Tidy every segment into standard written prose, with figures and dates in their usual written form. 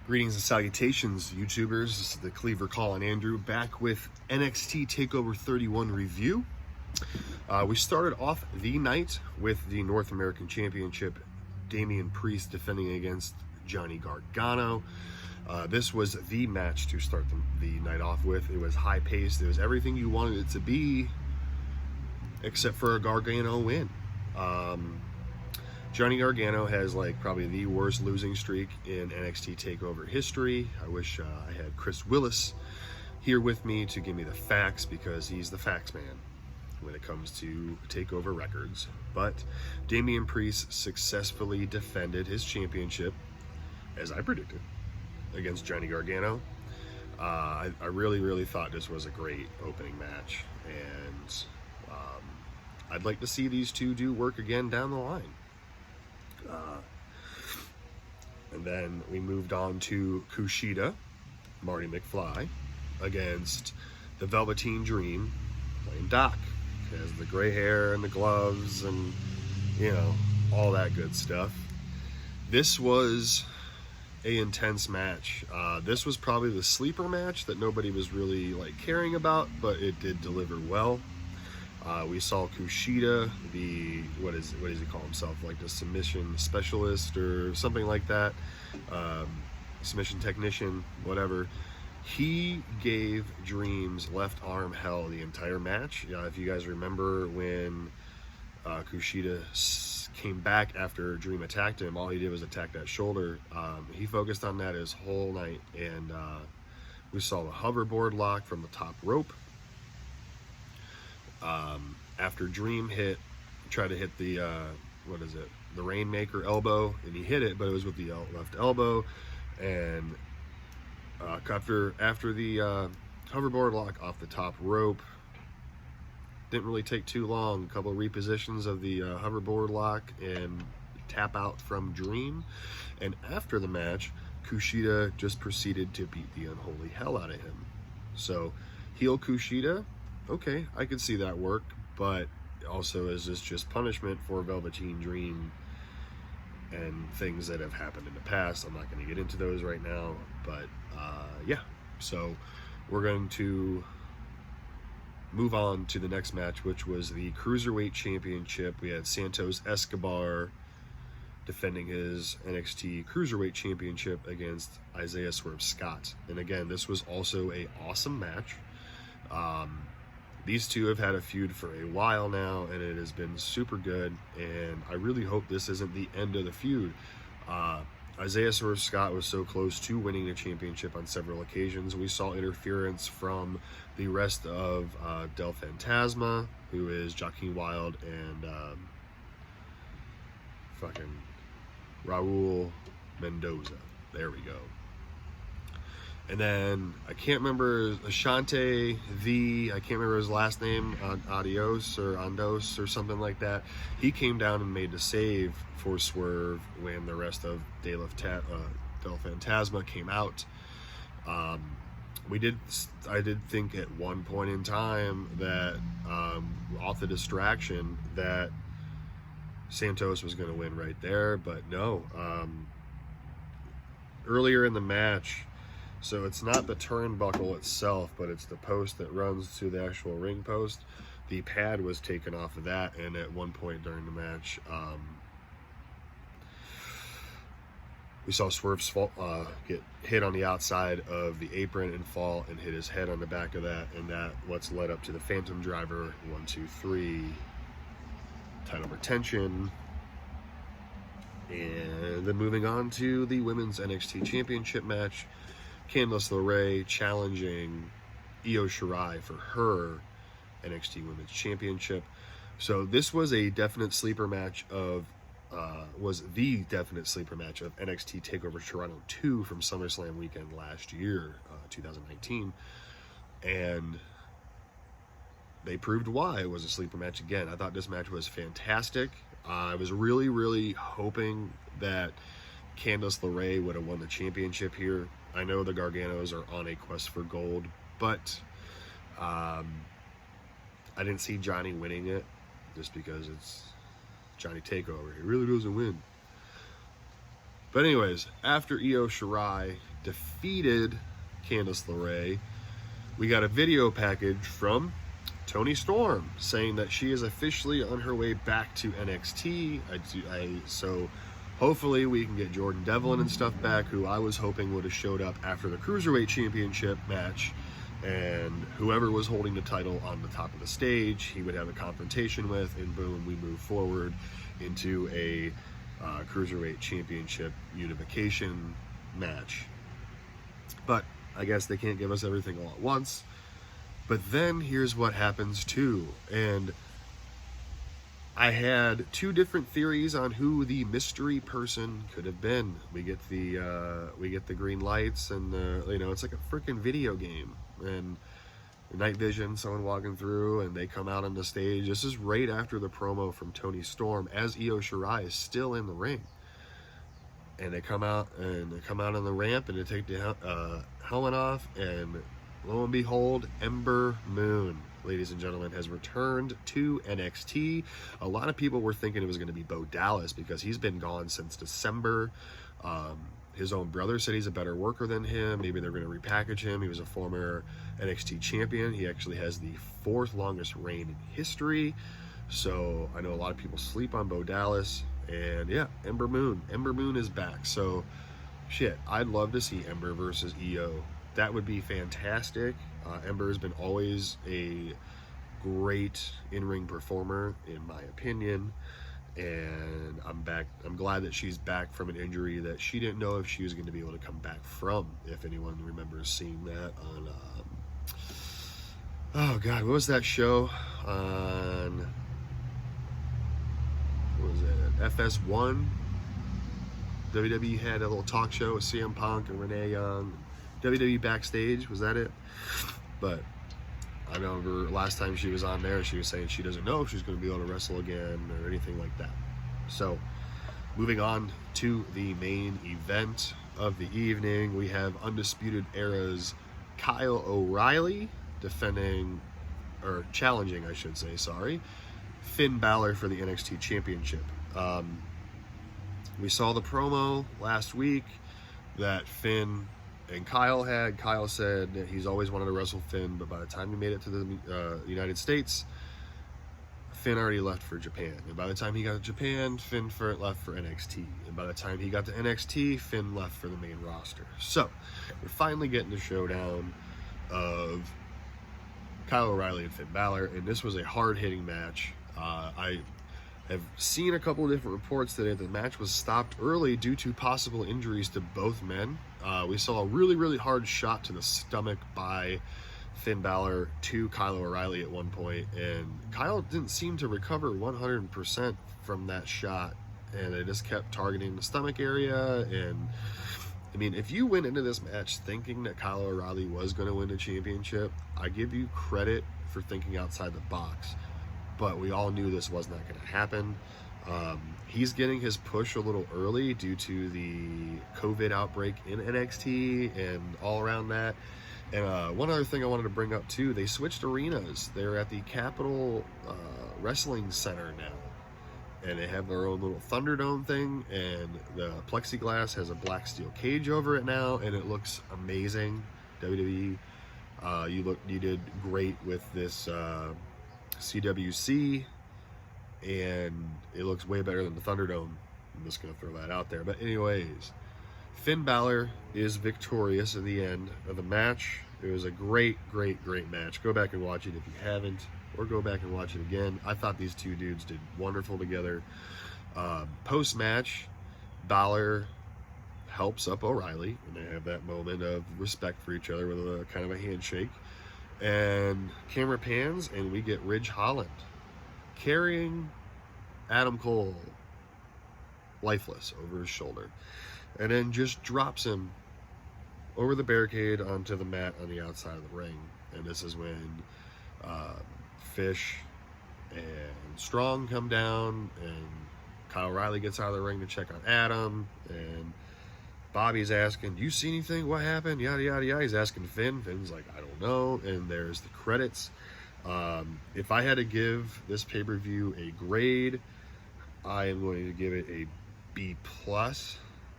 Greetings and salutations, YouTubers. This is the Cleaver Colin Andrew back with NXT Takeover 31 review. We started off the night with the North American Championship, Damian Priest defending against Johnny Gargano. This was the match to start the night off with. It was high-paced. It was everything you wanted it to be, except for a Gargano win. Johnny Gargano has probably the worst losing streak in NXT TakeOver history. I wish I had Chris Willis here with me to give me the facts, because he's the facts man when it comes to TakeOver records. But Damian Priest successfully defended his championship, as I predicted, against Johnny Gargano. I really thought this was a great opening match, and I'd like to see these two do work again down the line. And then we moved on to Kushida, Marty McFly, against the Velveteen Dream, playing Doc. He has the gray hair and the gloves and, all that good stuff. This was an intense match. This was probably the sleeper match that nobody was really caring about, but it did deliver well. We saw Kushida, what does he call himself? The submission specialist or something like that. Submission technician, whatever. He gave Dream's left arm hell the entire match. If you guys remember when Kushida came back after Dream attacked him, all he did was attack that shoulder. He focused on that his whole night, and we saw the hoverboard lock from the top rope. After Dream tried to hit the the Rainmaker elbow, and he hit it, but it was with the left elbow. And after the hoverboard lock off the top rope, didn't really take too long. A couple of repositions of the hoverboard lock and tap out from Dream. And after the match, Kushida just proceeded to beat the unholy hell out of him. So heel Kushida, okay, I could see that work, but also is this just punishment for Velveteen Dream and things that have happened in the past? I'm not going to get into those right now, but yeah. So we're going to move on to the next match, which was the Cruiserweight Championship. We had Santos Escobar defending his NXT Cruiserweight Championship against Isaiah Swerve Scott. And again, this was also an awesome match. These two have had a feud for a while now, and it has been super good, and I really hope this isn't the end of the feud. Isaiah Swerve Scott was so close to winning the championship on several occasions. We saw interference from the rest of Del Fantasma, who is Joaquin Wilde and fucking Raul Mendoza. There we go. And then, I can't remember, Ashante I can't remember his last name, Adios or Andos or something like that. He came down and made the save for Swerve when the rest of Del Fantasma came out. I did think at one point in time that, off the distraction, that Santos was going to win right there, but no. Earlier in the match, so it's not the turnbuckle itself, but it's the post that runs to the actual ring post. The pad was taken off of that, and at one point during the match, we saw Swerve get hit on the outside of the apron and fall and hit his head on the back of that, and that what's led up to the Phantom Driver 1, 2, 3 title retention. And then moving on to the Women's NXT Championship match, Candice LeRae challenging Io Shirai for her NXT Women's Championship. So this was a definite sleeper match of the definite sleeper match of NXT TakeOver Toronto 2 from SummerSlam weekend last year, 2019. And they proved why it was a sleeper match again. I thought this match was fantastic. I was really hoping that Candice LeRae would have won the championship here. I know the Garganos are on a quest for gold, but I didn't see Johnny winning it just because it's Johnny Takeover. He really doesn't win. But anyways, after Io Shirai defeated Candice LeRae, we got a video package from Toni Storm saying that she is officially on her way back to NXT. So hopefully we can get Jordan Devlin and stuff back, who I was hoping would have showed up after the Cruiserweight Championship match, and whoever was holding the title on the top of the stage, he would have a confrontation with, and boom, we move forward into a Cruiserweight Championship unification match. But I guess they can't give us everything all at once. But then here's what happens too. And I had two different theories on who the mystery person could have been. We get the green lights, and it's like a freaking video game. And night vision, someone walking through, and they come out on the stage. This is right after the promo from Toni Storm as Io Shirai is still in the ring. And they come out on the ramp, and they take the helmet off, and lo and behold, Ember Moon, ladies and gentlemen, has returned to NXT. A lot of people were thinking it was going to be Bo Dallas because he's been gone since December. His own brother said he's a better worker than him. Maybe they're going to repackage him. He was a former NXT champion. He actually has the 4th longest reign in history. So I know a lot of people sleep on Bo Dallas. And yeah, Ember Moon. Ember Moon is back. So shit, I'd love to see Ember versus Io. That would be fantastic. Ember has been always a great in-ring performer, in my opinion. And I'm glad that she's back from an injury that she didn't know if she was going to be able to come back from. If anyone remembers seeing that on, oh God, what was that show on? What was it? FS1. WWE had a little talk show with CM Punk and Renee Young. WWE Backstage, was that it? But I remember last time she was on there, she was saying she doesn't know if she's going to be able to wrestle again or anything like that. So, moving on to the main event of the evening, we have Undisputed Era's Kyle O'Reilly challenging, Finn Balor for the NXT Championship. We saw the promo last week that Finn and Kyle had. Kyle said that he's always wanted to wrestle Finn, but by the time he made it to the United States, Finn already left for Japan. And by the time he got to Japan, Finn left for NXT. And by the time he got to NXT, Finn left for the main roster. So, we're finally getting the showdown of Kyle O'Reilly and Finn Balor, and this was a hard-hitting match. I have seen a couple of different reports that the match was stopped early due to possible injuries to both men. We saw a really, really hard shot to the stomach by Finn Balor to Kyle O'Reilly at one point, and Kyle didn't seem to recover 100% from that shot, and they just kept targeting the stomach area. And I mean, if you went into this match thinking that Kyle O'Reilly was going to win the championship, I give you credit for thinking outside the box. But we all knew this was not going to happen. He's getting his push a little early due to the COVID outbreak in NXT and all around that. And one other thing I wanted to bring up too, they switched arenas. They're at the Capitol Wrestling Center now. And they have their own little Thunderdome thing, and the plexiglass has a black steel cage over it now, and it looks amazing. WWE, you did great with this CWC, and it looks way better than the Thunderdome. I'm just going to throw that out there. But anyways, Finn Balor is victorious at the end of the match. It was a great, great, great match. Go back and watch it if you haven't, or go back and watch it again. I thought these two dudes did wonderful together. Post-match, Balor helps up O'Reilly, and they have that moment of respect for each other with a kind of a handshake. And camera pans, and we get Ridge Holland carrying Adam Cole lifeless over his shoulder, and then just drops him over the barricade onto the mat on the outside of the ring. And this is when Fish and Strong come down, and Kyle O'Reilly gets out of the ring to check on Adam, and Bobby's asking, do you see anything? What happened? Yada, yada, yada. He's asking Finn. Finn's like, I don't know. And there's the credits. If I had to give this pay-per-view a grade, I am going to give it a B+.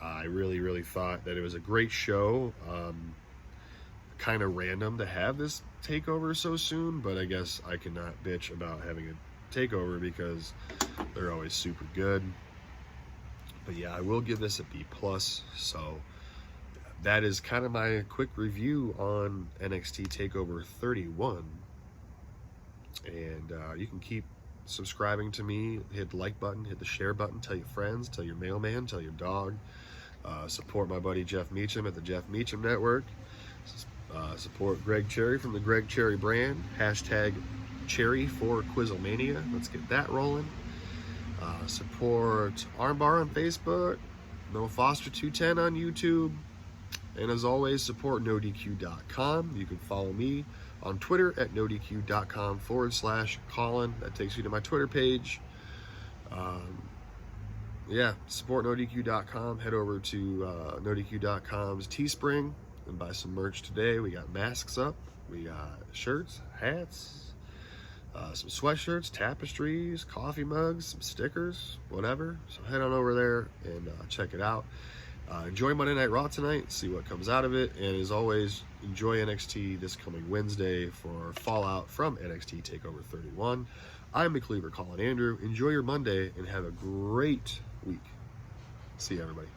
I really, really thought that it was a great show. Kind of random to have this takeover so soon, but I guess I cannot bitch about having a takeover because they're always super good. But yeah, I will give this a B+. So that is kind of my quick review on NXT Takeover 31. And you can keep subscribing to me. Hit the like button, hit the share button, tell your friends, tell your mailman, tell your dog. Support my buddy Jeff Meacham at the Jeff Meacham Network. Support Greg Cherry from the Greg Cherry brand. Hashtag Cherry for Quizzlemania. Let's get that rolling. Support Armbar on Facebook. No Foster 210 on YouTube. And as always, support NoDQ.com. You can follow me on Twitter at NoDQ.com/Colin. That takes you to my Twitter page. Yeah, support NoDQ.com. Head over to NoDQ.com's Teespring and buy some merch today. We got masks up. We got shirts, hats, some sweatshirts, tapestries, coffee mugs, some stickers, whatever. So head on over there and check it out. Enjoy Monday Night Raw tonight, see what comes out of it, and as always, enjoy NXT this coming Wednesday for Fallout from NXT Takeover 31. I'm McLeaver Colin Andrew. Enjoy your Monday and have a great week. See you, everybody.